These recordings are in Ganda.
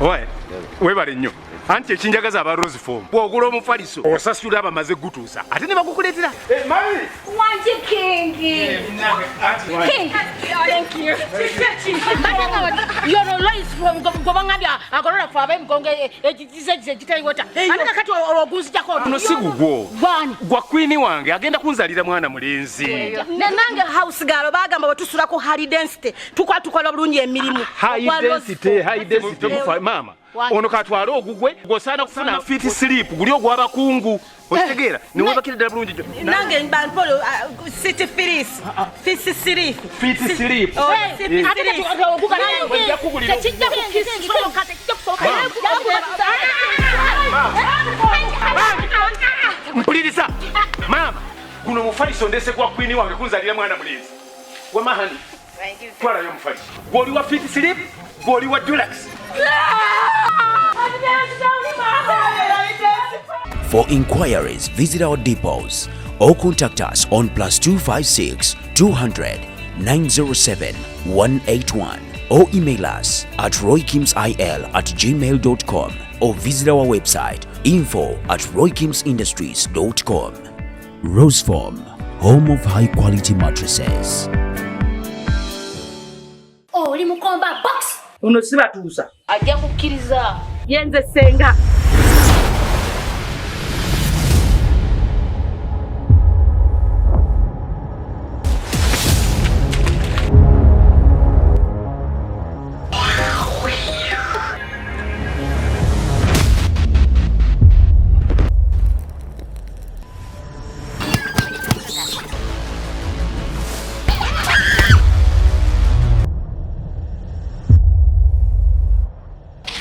Oye, webale nnyo. Anti ekinjagaza aba Rose Form. Bw'ogula omufaliso osasula abamaze gutuusa. Ate ne bakukuleetera. Mami! Wanje Kingi. King. Thank you. You're always from Gobangabia. Agora for them gonge ekitali wota. Anika kati oguzi jako. No sigugwo. Bani. Gwa queen wange agenda kunzalira mwana mulenzi. Nange house girl bagamba batusula ko high density. Tukola bulungi emirimu. High density mama. Ono katwala ogugwe gosana kufuna fit sleep guli ogwaba kungu otegeera ne wabakirira bulungi jo nange mbanpolo city filis fit sleep mpuliriza mama kuno mufaliso ndese kwa queen wange kunzalira mwana mulenzi wamahani twala yo mufaliso goli wa fit sleep goli wa Dulux. For inquiries, visit our depots or contact us on +256 200 907 181 or email us at roykimsil@gmail.com or visit our website info@roykimsindustries.com. Rose Form, home of high quality mattresses. Oh, oli mukomba box. Uno sibatuusa. Ajja kukkiriza. Yenze senga.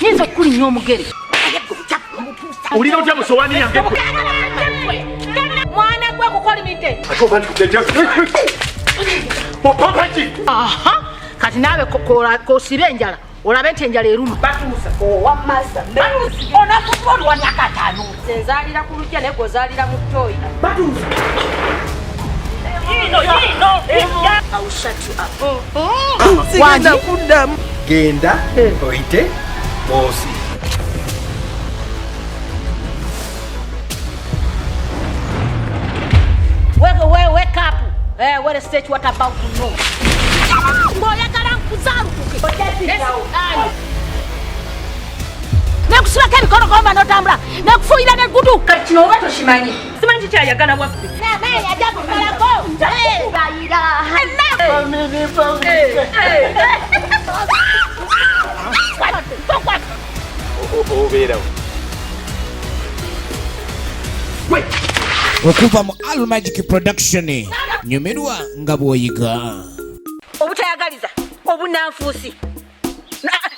Nizo kuli nyo mugere. Ulina utya musowani yange. Mwana gwe kukolimite. Atoba ndikuteja. Popaji. Aha. Kati nawe ko sibenjala. Olabe enjala eruma. Batuusa. Owa masa. Ona kupolwa nyakatano. Senzalira ku lujja ne gozalira mu toyi. Batuusa. Yino. I will shut you up. Sigenda kuddamu. Genda oite bosi. Wake up. What a stage what about to know. Ngoya kala kuzaru kuke. Nekusula kali kono koma notambula. Nekufuira ne gudu. Kati no bato shimanyi. Simanyi kyayagala waffe. Na yaja kukala ko. Bayira. Obeerawo. Okuva mu Al Magic Production nyumirwa nga bwoyiga Obutayagaliza obunanfuusi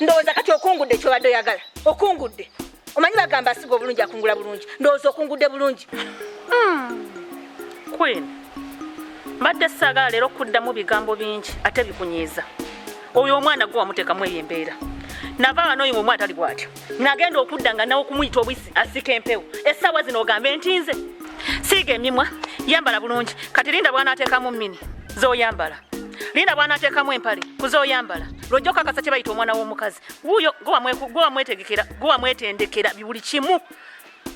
ndowooza kati okungudde kyobadde oyagala okungudde omanyi bagamba asiga obulungi akungula bulungi ndowooza okungudde bulungi Queen mbadde saagala leero okuddamu bigambo bingi ate bikunyiiza oyo omwana gwe wamuteekamu eyo embeera nava wano oyo omwana tali bw'atyo nagenda okudda nga nawe okumuyita obwisi asika empewo essaawa zino ogambe nti nze siiga emimwa yambala bulungi kati linda bw'anaateekamu mini z'oyambala linda bw'anaateekamu empale kuz'oyambala lwojja okakasa kye bayita omwana w'omukazi wuuyo gwe wamwetendekera buli kimu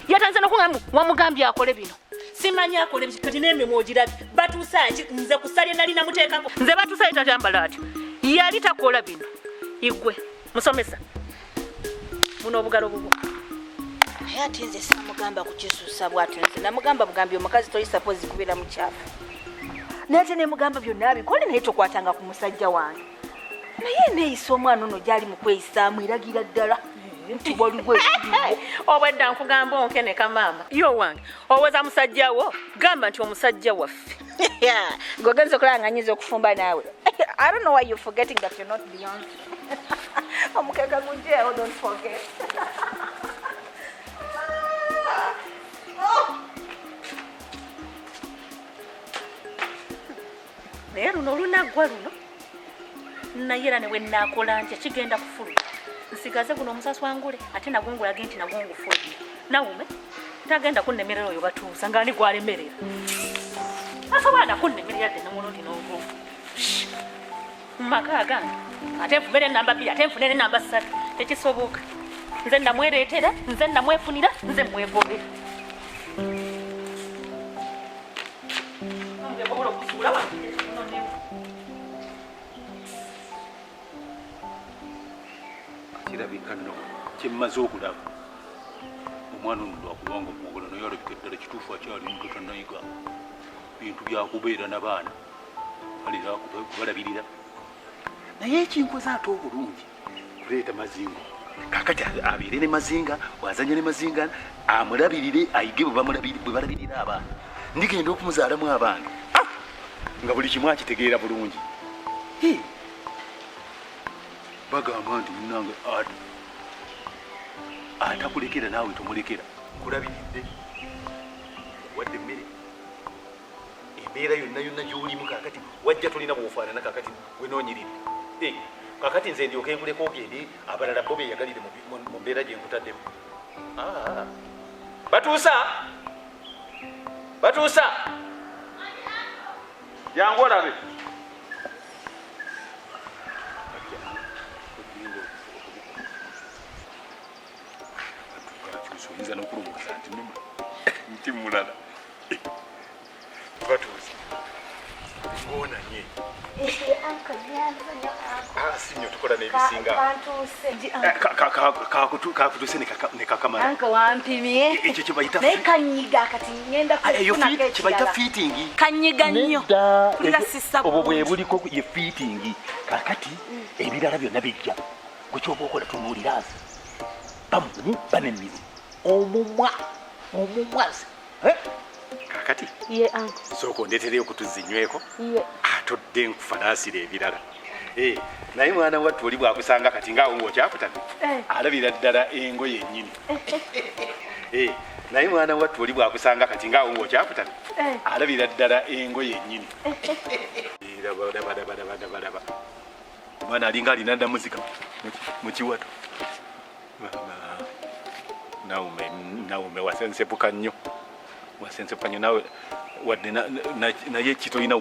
yatanze n'okuŋŋamu wamugambye akole bino simanyi akole kati n'emimwa ogirabye batuusa ki nze kusalye nali namuteekako nze batuusa yetakyambala atyo yali takola bino igwe musomesa buno obugalo bubwo naye ate nze samugamba kukisuusa bw'atyo nze namugamba bugambi omukazi toyisapozi kubeera mukyafu naye ate nemugamba byonna abikole naye tokwatanga ku musajja wange naye neeyisa omwana ono gy'ali mu kweyisaamu eragira ddala nti waliwo obwedda nkugamba onkeneka maama yo wange oweza musajjawo gamba nti omusajja waffe gogenza okulanganyiza okufumba naawe I don't know why you're forgetting that you're not Beyonce. Omukeka gujjeewo, don't forget. Naye luno olunaggwa luno naye era ne bwe nnaakola ntya kigenda kufuluma nsigaze guno omusaswangule ate nagwo ngulage nti nagwo ngufulumye nawume tagenda kunnemerera oyo batuusa nga ani gwalemerera asobola kunnemerera dde namuno nti n'ovu mu maka agange ate nfumere namba 2 ate nfunere namba 3 tekisoboka nze namwereetera, nze namwefunira, nze mwegobera. kirabika nno kyemmaze okulaba omwana ono lwakulwanga okuwogola naye alabika eddala kituufu akyali muto tannayiga bintu byakubeera n'abaana balira kubalabirira naye ekinkoze ate obulungi kuleeta mazingo kakati abeere ne mazinga wazanya ne mazinga amulabirire ayige bwe balabirira abaana ndigenda okumuzaalamu abaana nga buli kimu akitegeera bulungi bagamba nti munange atakulekera naawe tomulekera nkulabiridde wadde emmere embeera yonna gy'olimu kakati wajja tolina bwofaanana kakati wenoonyiridde kakati nze ndyoke nkuleko ogende abalala bo beyagalire mu mbeera gye nkutaddemu batuusa jangu olabe oyinza n'okulowooza nti mulala batuuzi ngoonanye sinyo tukola n'ebisinga kakutuse ne kakamala anka wampimye ekyo kyebayita naye kanyiga kati ngenda kufuna kyebayita fiitingi kanyiga nnyo kulira sisa obwo bwe buliko ye fiitingi kakati ebirala byonna bijja gwe kyoba okola tunuulirazi bamunyi banemmiri omumwa kakati ye anko sooka ondeetereyo okutuzinyweko ye atodde nkufanaasira ebirala naye mwana wattu oli bwakusanga kati ngaawo ng'okyakutana alabira ddala engoye ennyini naye mwana wattu oli bwakusanga kati ngaawo ng'okyakutana alabira ddala engoye ennyini laba omwana alinga alina dda muzika mu kiwato naume wasensepuka nnyo nawe wadde naye ki tolina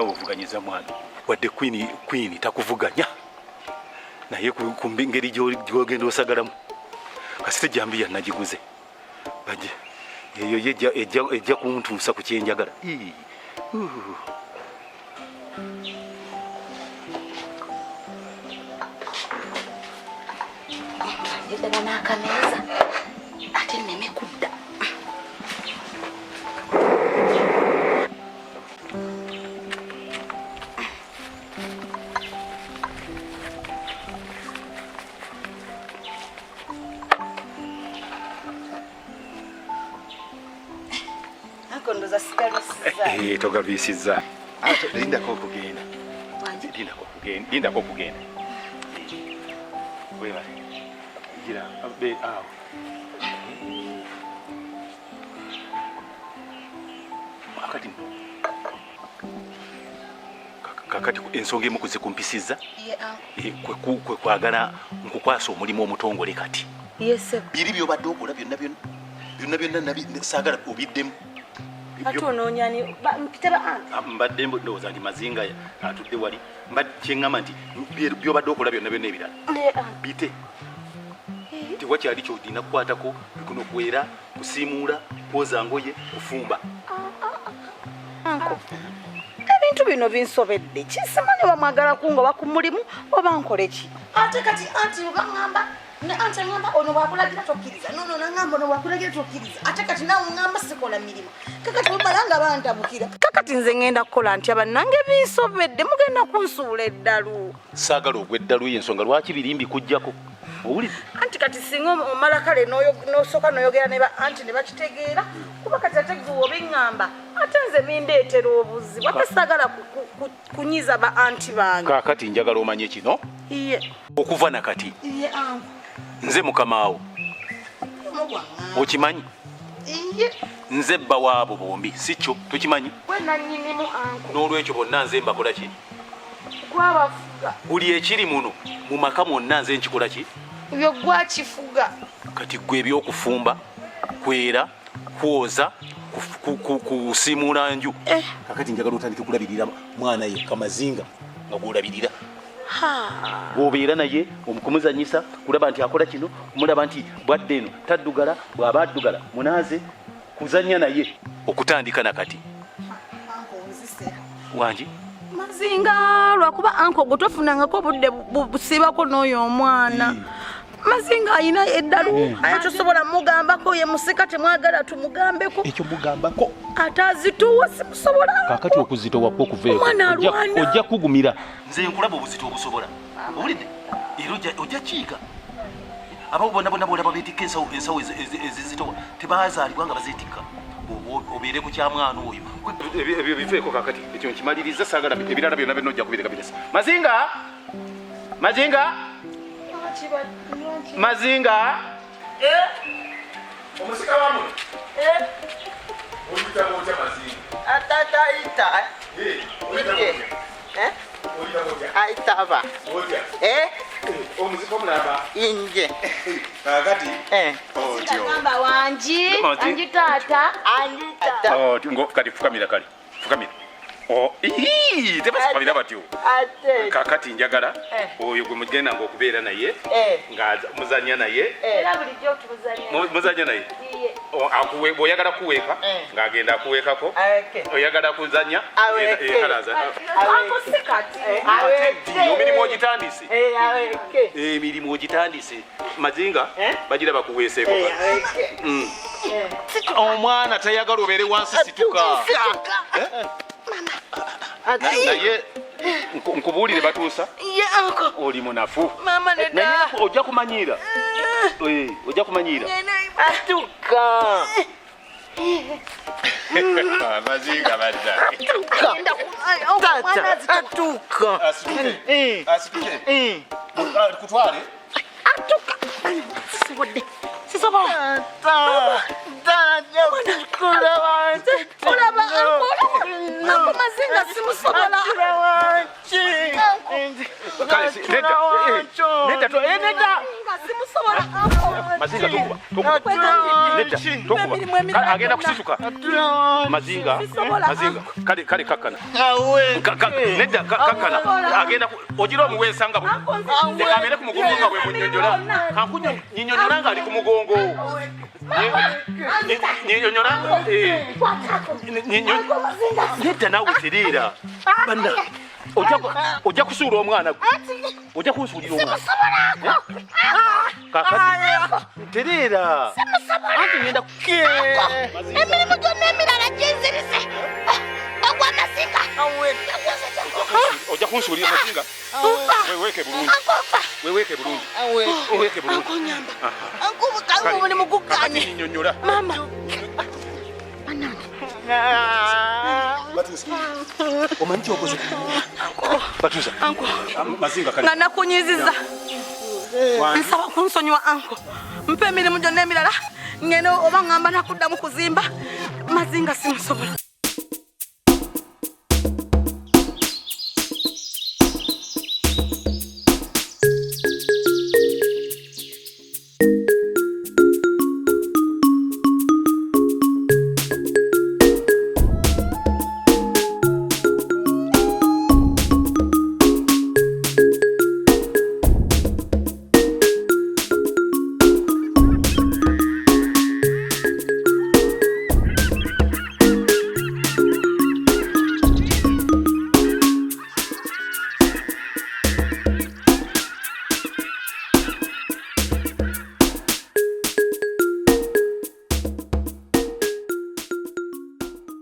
wovuganyiza mwana wadde queen takuvuganya naye ku ngeri gyogenda osagalamu kasite jambiya nagiguze baje eyo ejja kuntuusa ku kyenjagala yedala n'akameza ate nneme kudda akondoza sigalisiza togalwisizza lindako okugenda webale gira be awo kakati ensonga emu kuzikumpisizza kwe kwagala nkukwasa omulimu omutongole kati biri byobadde okola byonna saagala obiddemu mbadde ndowooza nti mazinga atudde wali kyeŋŋamba nti byobadde okola byonna ebirala bite tewakyali kyolina kukwatako bikuno kwera kusiimuula kwoza ngoye kufumba ebintu bino binsobedde kisimanyi bamwagala kunga bakumulimu oba nkole ki ate kati anti ugaŋŋamba ne anti aŋŋamba ono bwakulagira tokkiriza nono naŋŋamba ono bwakulagira tokkiriza ate kati nawe ŋŋamba sikola mirimu kakati bamala nga bantabukira kakati nze ŋŋenda kukola ntya bannange binsobedde mugenda kunsuula eddalu saagala ogwa eddalu y'ensonga lwaki birimbi kujjako owulire anti kati singa omala kale n'osooka n'oyogera ne ba anti ne bakitegeera kuba kati ate gwe obiŋŋamba ate nze bindeetera obuzibu ate saagala kunyiza ba anti bange kaakati njagala omanye kino iye okuva nakati iye angu nze mukamaawo okimanyi iye nze bba waabo bombi sikyo tokimanyi gwe nannyinimu angu n'olwekyo bonna nze mbakola ki gwabafuga buli ekiri muno mu maka mwonna nze nkikola ki ebyo gwakifuga kati gwe ebyokufumba kwera kwoza kusiimuula nju kakati njagala otandike kulabirira mwana yekka mazinga nga gwolabirira bw'obeera naye omukumuzanyisa kulaba nti akola kino, mulaba nti bwadde eno taddugala, bw'aba addugala munaaze kuzannya naye okutandika nakati. Wangi Mazinga lwakuba anko gotofunangako obudde busibako n'oyo omwana. Mazinga ayina eddalu atosobola mugambako ye musika temwagala tumugambeko. ekyo mugambako Atazituwa simusobola. kakati okuzitowa kwo kuveeko ojja kugumira. Nze nkulaba obuzito obusobola owulidde era ojja kiika abo bonna bolaba beetikka ensawo ezizitowa tebazaalibwa nga bazeetikka. Obeere ku kyamwana oyo ebyo biveeko kakati ekyo nkimaliriza saagala ebirala byonna byonna ojja kubireka biresa. Mazinga omusika wamu oyitaba otya Mazinga? Atataita. Aitaba. Omuzika omulaba Inje. kakati Gamba wangi tata. kati fukamira kale fukamira tebasifamira batyo Ate. kakati njagala oyo gwe mugenda ng'okubeera naye nga muzanya naye muzanya naye bw'oyagala kuweeka ng'agenda akuweekako oyagala kuzanya emirimu ogitandise emirimu ogitandise Mazinga bagira bakuweeseeko omwana tayagala obeere wansi situka naye nkubuulire batuusa oli munafu naye ojja kumanyiira ojja kumanyiira Atuka. Mazinga badda Tata. Atuka. asituke kutwale Sisobola. Mazinga simusobola. Mazinga tokuba agenda kusituka. Mazinga kale kakkana nedda kakkana agenda ogira omuweesanga abeere ku mugongo nga bwe munnyonnyola kankunnyonnyola nga ali ku mugongo nnyonnyola nedda naawe tereera banna ojja kusuula omwana ojja kunsuulira omwana kakati tereera anti ngenda Emirimu gyonna emirala ginzirise. Ogwa Mazinga. ojja kunsuulira Mazinga weweeke bulungi weweeke bulungi Omulimu gugganye. nnyonnyola Mama. omanyi kyokoze batuusa Mazinga kale Nga nakunyiziza. Nsaba kunsonyiwa anko. Mpe emirimu gyonna emirala ngeno oba ngamba nakuddamu kuzimba. Mazinga simusobola.